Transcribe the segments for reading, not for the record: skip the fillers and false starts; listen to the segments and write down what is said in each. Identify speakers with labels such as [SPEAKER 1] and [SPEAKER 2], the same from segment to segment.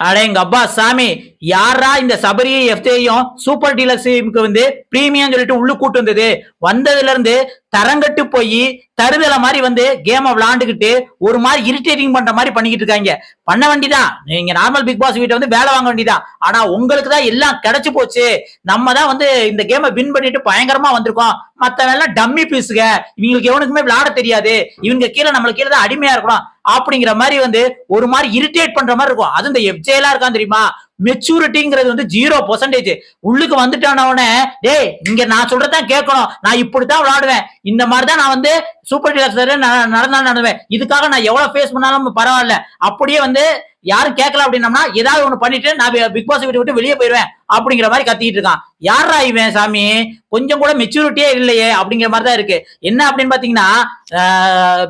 [SPEAKER 1] அடேங்க அப்பா சாமி, யாரா இந்த சபரியை எஃப்ஜேயும் சூப்பர் டீலக்ஸுக்கு வந்து பிரீமியம் சொல்லிட்டு உள்ள கூட்டு வந்தது. வந்ததுல இருந்து தரங்கட்டு போய் தருதல மாதிரி வந்து கேம விளாண்டுகிட்டு ஒரு மாதிரி இரிட்டேட்டிங் பண்ற மாதிரி பண்ணிக்கிட்டு இருக்காங்க. பண்ண வேண்டிதான், நீங்க நார்மல் பிக் பாஸ் வீட்டை வந்து வேலை வாங்க வேண்டிதான். ஆனா உங்களுக்கு தான் எல்லாம் கிடைச்சு போச்சு. நம்ம தான் வந்து இந்த கேமை வின் பண்ணிட்டு பயங்கரமா வந்திருக்கோம். மத்தவெல்லாம் டம்மி பீஸுங்க, இவங்களுக்கு எவனுக்குமே விளையாட தெரியாது, இவங்க கீழே நம்மளுக்கு கீழே தான் அடிமையா இருக்கணும் அப்படிங்கிற மாதிரி வந்து ஒரு மாதிரி இரிட்டேட் பண்ற மாதிரி இருக்கும். அது இந்த எஃப்ஜேலாம் இருக்கான் தெரியுமா, மெச்சூரிட்டிங்கிறது வந்து 0%. உள்ளுக்கு வந்துட்டானவனே, டேய் இங்க நான் சொல்றதான் கேட்கணும், நான் இப்படித்தான் விளையாடுவேன், இந்த மாதிரிதான் நான் வந்து சூப்பர் டீலக்ஸ் நடந்தாலும் நடந்துவேன், இதுக்காக நான் எவ்வளவு ஃபேஸ் பண்ணாலும் பரவாயில்ல, அப்படியே வந்து யாரும் கேட்கல அப்படின்னம்னா ஏதாவது ஒண்ணு பண்ணிட்டு நான் பிக் பாஸ் வீட்டை விட்டு வெளியே போயிருவேன் அப்படிங்கிற மாதிரி கத்திட்டு இருக்கான். யாரா இவன் சாமி, கொஞ்சம் கூட மெச்சூரிட்டியே இல்லையே அப்படிங்கிற மாதிரி தான் இருக்கு. என்ன அப்படின்னு பாத்தீங்கன்னா,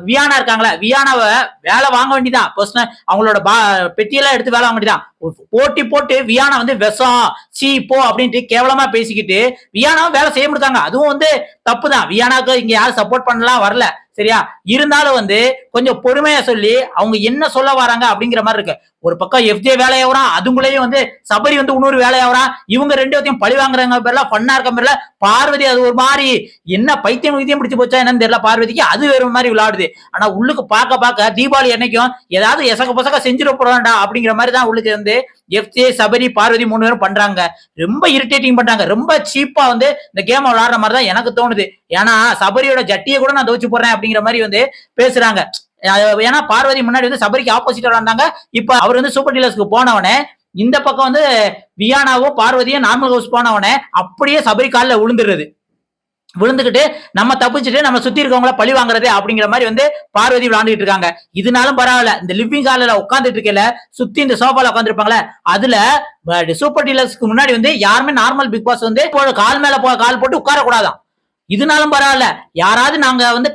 [SPEAKER 1] வியானா இருக்காங்களா, வியானாவை வேலை வாங்க வேண்டிதான், பர்சனல் அவங்களோட பெட்டியெல்லாம் எடுத்து வேலை வாங்க வேண்டிதான். போட்டி போட்டு வியானா வந்து விஷம் சீ போ அப்படின்ட்டு கேவலமா பேசிக்கிட்டு வியானாவை வேலை செய்ய முடியாங்க. அதுவும் வந்து தப்பு தான், வியானாவுக்கு இங்க யாரும் சப்போர்ட் பண்ணலாம் வரல சரியா, இருந்தாலும் வந்து கொஞ்சம் பொறுமையா சொல்லி அவங்க என்ன சொல்ல வராங்க அப்படிங்கிற மாதிரி இருக்கு. ஒரு பக்கம் எஃப்ஜே வேலையாவறான், அதுங்களையும் வந்து சபரி வந்து இன்னொரு வேலையாவறான், இவங்க ரெண்டு பேர்த்தையும் பழி வாங்குறாங்க பேர்ல ஃபன்னா இருக்க பேர்ல பார்வதி அது ஒரு மாதிரி என்ன பைத்தியம் வைத்தியம் பிடிச்சு போச்சா என்னன்னு தெரியல, பார்வதிக்கு அது வேற மாதிரி விளையாடுது. ஆனா உள்ளுக்கு பார்க்க தீபாவளி என்னைக்கும் ஏதாவது எசக பசக செஞ்சிட போறான்டா அப்படிங்கிற மாதிரி தான் உள்ளுக்கு வந்து எஃப்ஜே சபரி பார்வதி 3 பேரும் பண்றாங்க. ரொம்ப இரிட்டேட்டிங் பண்றாங்க, ரொம்ப சீப்பா வந்து இந்த கேம் விளையாடுற மாதிரி தான் எனக்கு தோணுது. ஏன்னா சபரியோட ஜட்டியை கூட நான் துவச்சு போடுறேன் அப்படிங்கிற மாதிரி வந்து பேசுறாங்க. ஏன்னா பார்வதி முன்னாடி வந்து சபரிக்கு ஆப்போசிட்டா வந்தாங்க, இப்ப அவர் வந்து சூப்பர் டீலர்ஸ்க்கு போனவனே இந்த பக்கம் வந்து வியானாவும் பார்வதியும் நார்மல் ஹவுஸ் போனவனே அப்படியே சபரி காலில் விழுந்துகிட்டு நம்ம தப்பிச்சுட்டு நம்ம சுத்தி இருக்கவங்கள பழி வாங்குறது அப்படிங்கிற மாதிரி வந்து பார்வதி விளையாண்டுட்டு இருக்காங்க. இதனாலும் பரவாயில்ல, இந்த லிவிங் ஹாலில் உட்காந்துட்டு இருக்கல சுத்தி இந்த சோஃபால உட்காந்துருப்பாங்களே, அதுல சூப்பர் டீலர்ஸ்க்கு முன்னாடி வந்து யாருமே நார்மல் பிக் பாஸ் வந்து கால் மேல கால் போட்டு உட்கார கூடாதான். இதனாலும் பரவாயில்ல, யாராவது நாங்க வந்து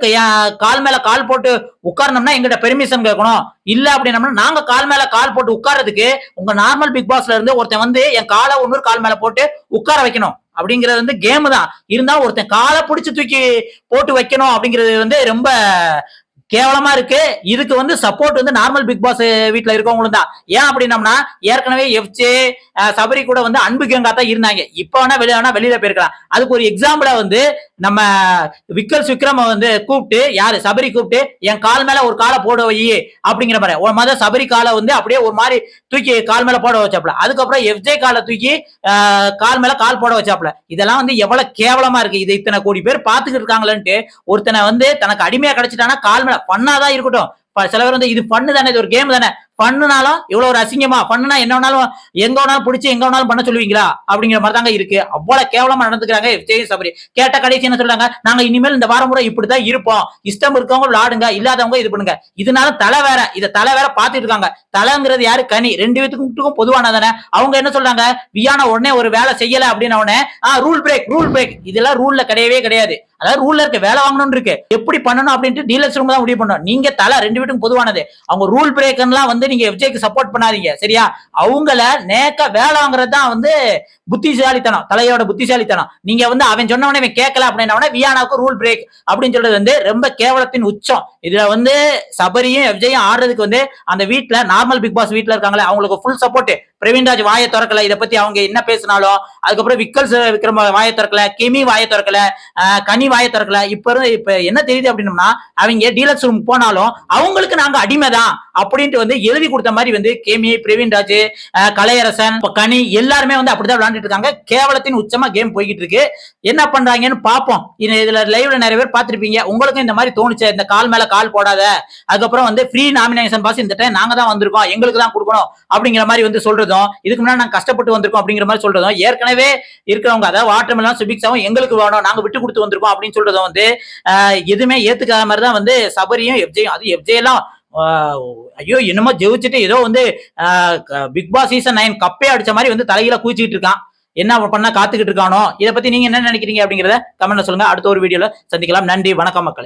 [SPEAKER 1] கால் மேல கால் போட்டு உட்காரணும்னா எங்கிட்ட பெர்மிஷன் கேட்கணும், இல்ல அப்படின்னா நாங்க கால் மேல கால் போட்டு உட்கார்றதுக்கு உங்க நார்மல் பிக் பாஸ்ல இருந்து ஒருத்தன் வந்து என் காலை இன்னொரு கால் மேல போட்டு உட்கார வைக்கணும் அப்படிங்கிறது வந்து கேம் தான். இருந்தாலும் ஒருத்தன் காலை பிடிச்சு தூக்கி போட்டு வைக்கணும் அப்படிங்கிறது வந்து ரொம்ப கேவலமா இருக்கு. இதுக்கு வந்து சப்போர்ட் வந்து நார்மல் பிக் பாஸ் வீட்டுல இருக்கவங்களும் தான். ஏன் அப்படின்னம்னா ஏற்கனவே எஃப்ஜே சபரி கூட வந்து அன்பு கேங்கா தான் இருந்தாங்க, இப்ப வேணா வெளியில போயிருக்கலாம். அதுக்கு ஒரு எக்ஸாம்பிளா வந்து நம்ம விக்ரம் வந்து கூப்பிட்டு யாரு சபரி கூப்பிட்டு என் கால் மேல ஒரு காலை போட வை அப்படிங்கிற மாதிரி ஒரு மாதிரி சபரி காலை வந்து அப்படியே ஒரு மாதிரி தூக்கி கால் மேல போட வச்சாப்ல, அதுக்கப்புறம் எஃப்ஜே காலை தூக்கி கால் மேல கால் போட வச்சாப்ல. இதெல்லாம் வந்து எவ்வளவு கேவலமா இருக்கு. இதை இத்தனை கோடி பேர் பாத்துக்கிட்டு இருக்காங்களேன்ட்டு ஒருத்தனை வந்து தனக்கு அடிமையா கிடைச்சிட்டானா கால் மேல பண்ணாதான் இருக்கட்டும். சில பேர் வந்து இது பண்ணு தானே, இது ஒரு கேம் தானே, பண்ணுனாலும் இவ்வளவு ஒரு அசிங்கமா, பண்ணுனா என்ன வேணாலும் எங்க வேணாலும் பிடிச்சி எங்க வேணாலும் பண்ண சொல்லுவீங்களா அப்படிங்கிற மாதிரி தாங்க இருக்கு. அவ்வளவு கேவலமா நடந்துக்கிறாங்க எஃப்ஜே சபரி. கேட்ட கடைசி என்ன சொல்றாங்க, நாங்க இனிமேல் இந்த வாரம் முறை இப்படிதான் இருப்போம், இஷ்டம் இருக்கவங்க விளாடுங்க, இல்லாதவங்க இது பண்ணுங்க. இதனால தலை வேற, இத தலை வேற பாத்துட்டு இருக்காங்க. தலைங்கிறது யாரு, கனி, ரெண்டு பேத்துக்கும் பொதுவானதானே. அவங்க என்ன சொல்றாங்க, வியானா உடனே ஒரு வேலை செய்யல அப்படின்னு உடனே ரூல் பிரேக், இதெல்லாம் ரூல்ல கிடையவே கிடையாது. அதாவது ரூல்ல இருக்க வேலை வாங்கணும்னு இருக்கு, எப்படி பண்ணணும் அப்படின்ட்டு டீலர்ஸ் ரூம் தான் முடிவு பண்ணணும். நீங்க தலை ரெண்டு பேருக்கும் பொதுவானது. அவங்க ரூல் பிரேக்லாம் வந்து நீங்க எஃப்ஜேக்கு சப்போர்ட் பண்ணாதீங்க சரியா. அவங்கள நேக்க வேலை வாங்குறது தான் வந்து புத்திசாலித்தனம், தலையோட புத்திசாலித்தனம். நீங்க வந்து அவன் சொன்னவனே இவன் கேட்கல அப்படின்னா வியானாவுக்கு ரூல் பிரேக் அப்படின்னு சொல்றது வந்து ரொம்ப கேவலத்தின் உச்சம். இதுல வந்து சபரியும் எஃப்ஜேயும் ஆடுறதுக்கு வந்து அந்த வீட்டுல நார்மல் பிக் பாஸ் வீட்டுல இருக்காங்களே அவங்களுக்கு ஃபுல் சப்போர்ட். பிரவீன்ராஜ் வாயை திறக்கல, இதை பத்தி அவங்க என்ன பேசினாலும். அதுக்கப்புறம் விக்ரம் வாயை திறக்கல, கெமி வாயை திறக்கல, கனி வாயை திறக்கல. இப்ப என்ன தெரியுது அப்படின்னா அவங்க டீலக்ஸ் ரூம் போனாலும் அவங்களுக்கு நாங்க அடிமைதான் அப்படின்ட்டு வந்து எழுதி கொடுத்த மாதிரி வந்து கெமி, பிரவீன்ராஜ், கலையரசன், கனி எல்லாருமே வந்து அப்படிதான் விளையாண்டுட்டு இருக்காங்க. கேவலத்தின் உச்சமா கேம் போய்கிட்டு இருக்கு. என்ன பண்றாங்கன்னு பாப்போம். இதுல லைவ்ல நிறைய பேர் பார்த்திருப்பீங்க, உங்களுக்கும் இந்த மாதிரி தோணுச்சு, இந்த கால் மேல கால் போடாத, அதுக்கப்புறம் வந்து ஃப்ரீ நாமினேஷன் பாஸ் இந்த டைம் நாங்க தான் வந்திருக்கோம், எங்களுக்கு தான் கொடுக்கணும் அப்படிங்கிற மாதிரி வந்து சொல்றதும், இதுக்கு முன்னாடி நாங்க கஷ்டப்பட்டு வந்திருக்கோம் அப்படிங்கிற மாதிரி சொல்றதும், ஏற்கனவே இருக்கிறவங்க அதாவது வாட்டர்மெலன் சுபிக்ஸாவும் எங்களுக்கு வேணும் நாங்க விட்டு கொடுத்து வந்திருக்கோம் அப்படின்னு சொல்றதும் வந்து எதுவுமே ஏத்துக்காத மாதிரி தான் வந்து சபரியும் எஃப்ஜேயும். அது எஃப்ஜே எல்லாம் ஐயோ என்னமோ ஜெயிச்சுட்டு ஏதோ வந்து பிக் பாஸ் சீசன் 9 கப்பே அடிச்ச மாதிரி வந்து தலையில குதிச்சுட்டு இருக்கான். என்ன பண்ணா காத்துக்கிட்டு இருக்கானோ. இதை பத்தி நீங்க என்ன நினைக்கிறீங்க அப்படிங்கறத கமெண்ட்ல சொல்லுங்க. அடுத்த ஒரு வீடியோல சந்திக்கலாம். நன்றி, வணக்கம் மக்களே.